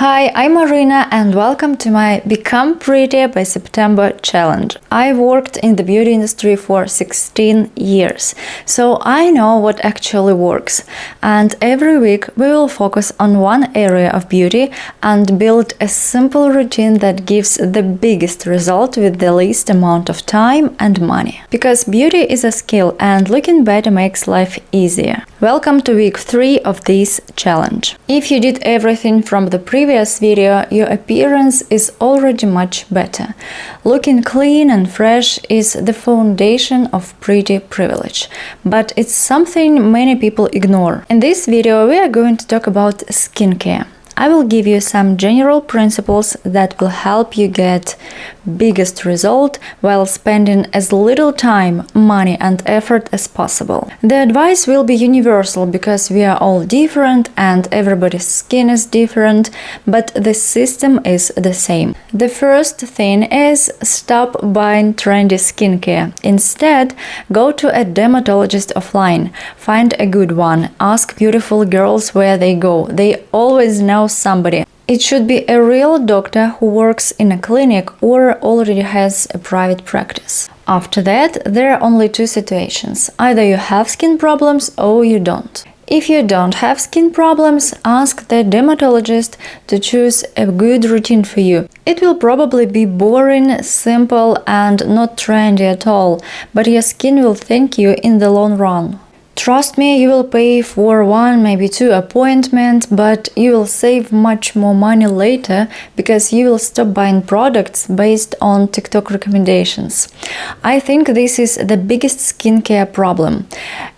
Hi, I'm Marina and welcome to my Become Prettier by September challenge. I've worked in the beauty industry for 16 years, so I know what actually works. And every week we will focus on one area of beauty and build a simple routine that gives the biggest result with the least amount of time and money. Because beauty is a skill and looking better makes life easier. Welcome to week 3 of this challenge. If you did everything from the previous video, your appearance is already much better. Looking clean and fresh is the foundation of pretty privilege, but it's something many people ignore. In this video, we are going to talk about skincare. I will give you some general principles that will help you get biggest result while spending as little time, money and effort as possible. The advice will be universal because we are all different and everybody's skin is different, but the system is the same. The first thing is stop buying trendy skincare. Instead, go to a dermatologist offline. Find a good one. Ask beautiful girls where they go. They always know somebody. It should be a real doctor who works in a clinic or already has a private practice. After that, there are only two situations. Either you have skin problems or you don't. If you don't have skin problems, ask the dermatologist to choose a good routine for you. It will probably be boring, simple and not trendy at all, but your skin will thank you in the long run. Trust me, you will pay for one, maybe two appointments, but you will save much more money later because you will stop buying products based on TikTok recommendations. I think this is the biggest skincare problem.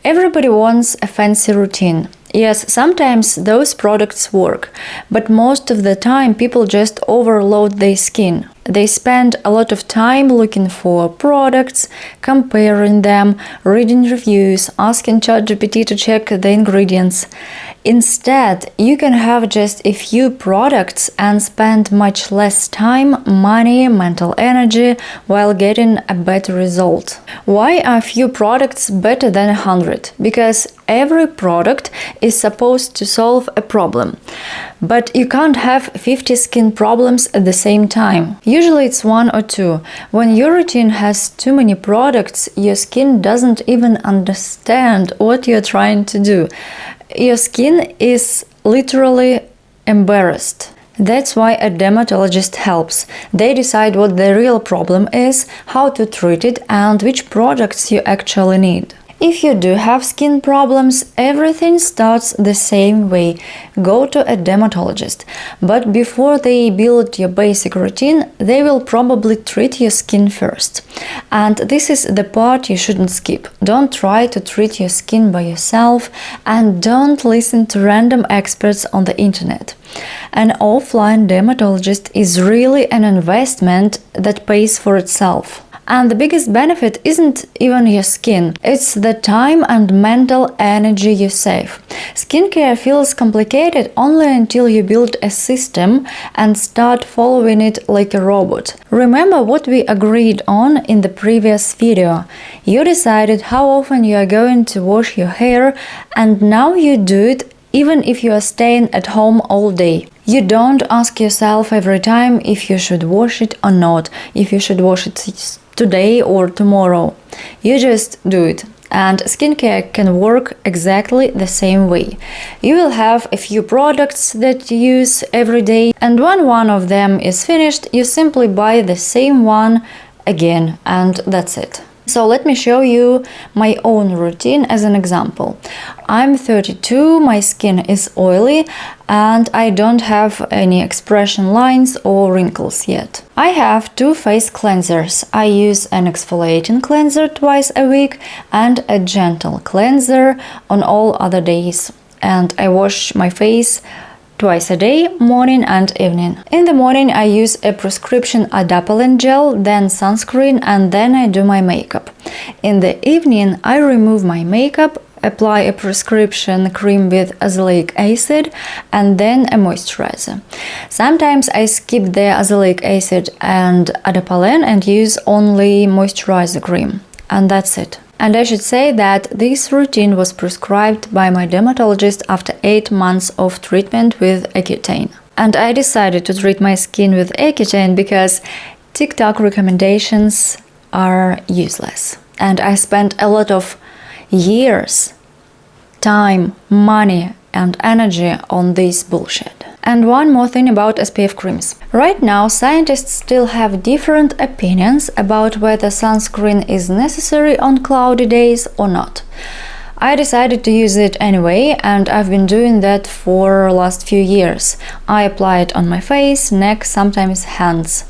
Everybody wants a fancy routine. Yes, sometimes those products work, but most of the time people just overload their skin. They spend a lot of time looking for products, comparing them, reading reviews, asking ChatGPT to check the ingredients. Instead, you can have just a few products and spend much less time, money, mental energy while getting a better result. Why are few products better than 100? Because every product is supposed to solve a problem. But you can't have 50 skin problems at the same time. Usually it's one or two. When your routine has too many products, your skin doesn't even understand what you're trying to do. Your skin is literally embarrassed. That's why a dermatologist helps. They decide what the real problem is, how to treat it, and which products you actually need. If you do have skin problems, everything starts the same way. Go to a dermatologist. But before they build your basic routine, they will probably treat your skin first. And this is the part you shouldn't skip. Don't try to treat your skin by yourself and don't listen to random experts on the internet. An offline dermatologist is really an investment that pays for itself. And the biggest benefit isn't even your skin, it's the time and mental energy you save. Skincare feels complicated only until you build a system and start following it like a robot. Remember what we agreed on in the previous video. You decided how often you are going to wash your hair, and now you do it even if you are staying at home all day. You don't ask yourself every time if you should wash it or not, if you should wash it today or tomorrow. You just do it. And skincare can work exactly the same way. You will have a few products that you use every day, and when one of them is finished, you simply buy the same one again, and that's it. So let me show you my own routine as an example. I'm 32, my skin is oily, and I don't have any expression lines or wrinkles yet. I have two face cleansers. I use an exfoliating cleanser twice a week and a gentle cleanser on all other days. And I wash my face twice a day, morning and evening. In the morning I use a prescription adapdlene gel, then sunscreen, and then I do my makeup. In the evening I remove my makeup, apply a prescription cream with azelaic acid and then a moisturizer. Sometimes I skip the azelaic acid and adapdlene and use only moisturizer cream. And that's it. And I should say that this routine was prescribed by my dermatologist after 8 months of treatment with Accutane. And I decided to treat my skin with Accutane because TikTok recommendations are useless. And I spent a lot of years, time, money and energy on this bullshit. And one more thing about SPF creams. Right now, scientists still have different opinions about whether sunscreen is necessary on cloudy days or not. I decided to use it anyway, and I've been doing that for the last few years. I apply it on my face, neck, sometimes hands.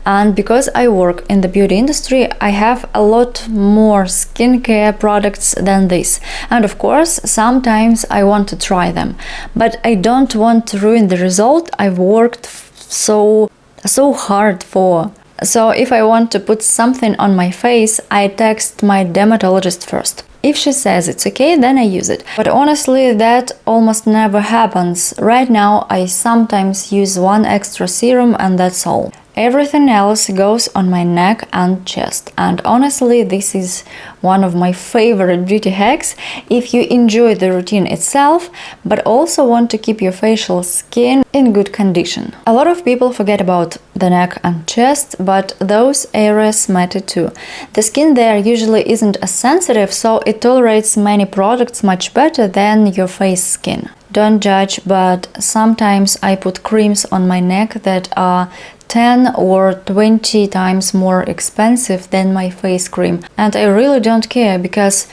And because I work in the beauty industry, I have a lot more skincare products than this. And of course, sometimes I want to try them. But I don't want to ruin the result I've worked so hard for. So if I want to put something on my face, I text my dermatologist first. If she says it's okay, then I use it. But honestly, that almost never happens. Right now, I sometimes use one extra serum and that's all. Everything else goes on my neck and chest. And honestly, this is one of my favorite beauty hacks if you enjoy the routine itself, but also want to keep your facial skin in good condition. A lot of people forget about the neck and chest, but those areas matter too. The skin there usually isn't as sensitive, so it tolerates many products much better than your face skin. Don't judge, but sometimes I put creams on my neck that are 10 or 20 times more expensive than my face cream. And I really don't care because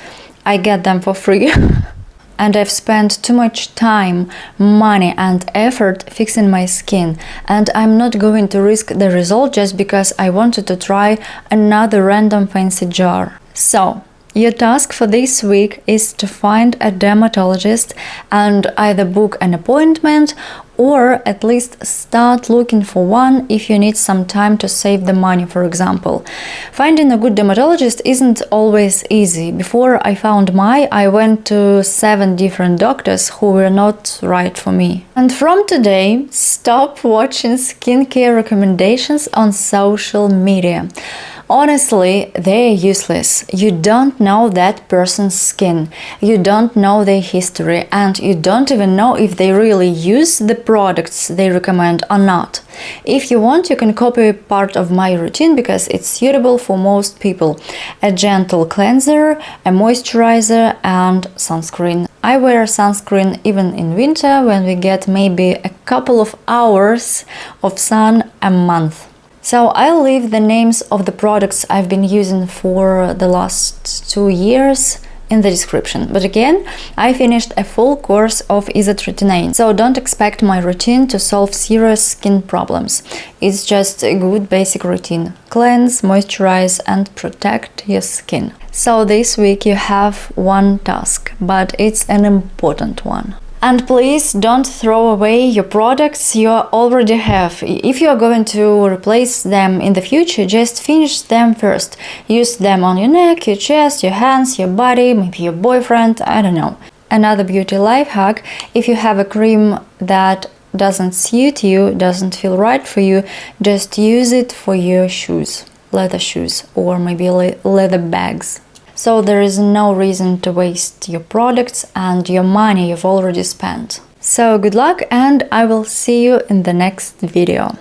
I get them for free. And I've spent too much time, money and effort fixing my skin. And I'm not going to risk the result just because I wanted to try another random fancy jar. So, your task for this week is to find a dermatologist and either book an appointment or at least start looking for one if you need some time to save the money, for example. Finding a good dermatologist isn't always easy. Before I found I went to 7 different doctors who were not right for me. And from today, stop watching skincare recommendations on social media. Honestly, they're useless. You don't know that person's skin, you don't know their history, and you don't even know if they really use the products they recommend or not. If you want, you can copy part of my routine because it's suitable for most people. A gentle cleanser, a moisturizer and sunscreen. I wear sunscreen even in winter when we get maybe a couple of hours of sun a month. So I'll leave the names of the products I've been using for the last 2 years in the description. But again, I finished a full course of isotretinoin, so don't expect my routine to solve serious skin problems. It's just a good basic routine. Cleanse, moisturize and protect your skin. So this week you have one task, but it's an important one. And please don't throw away your products you already have. If you are going to replace them in the future, just finish them first. Use them on your neck, your chest, your hands, your body, maybe your boyfriend, I don't know. Another beauty life hack: if you have a cream that doesn't suit you, doesn't feel right for you, just use it for your shoes, leather shoes, or maybe leather bags. So there is no reason to waste your products and your money you've already spent. So good luck, and I will see you in the next video.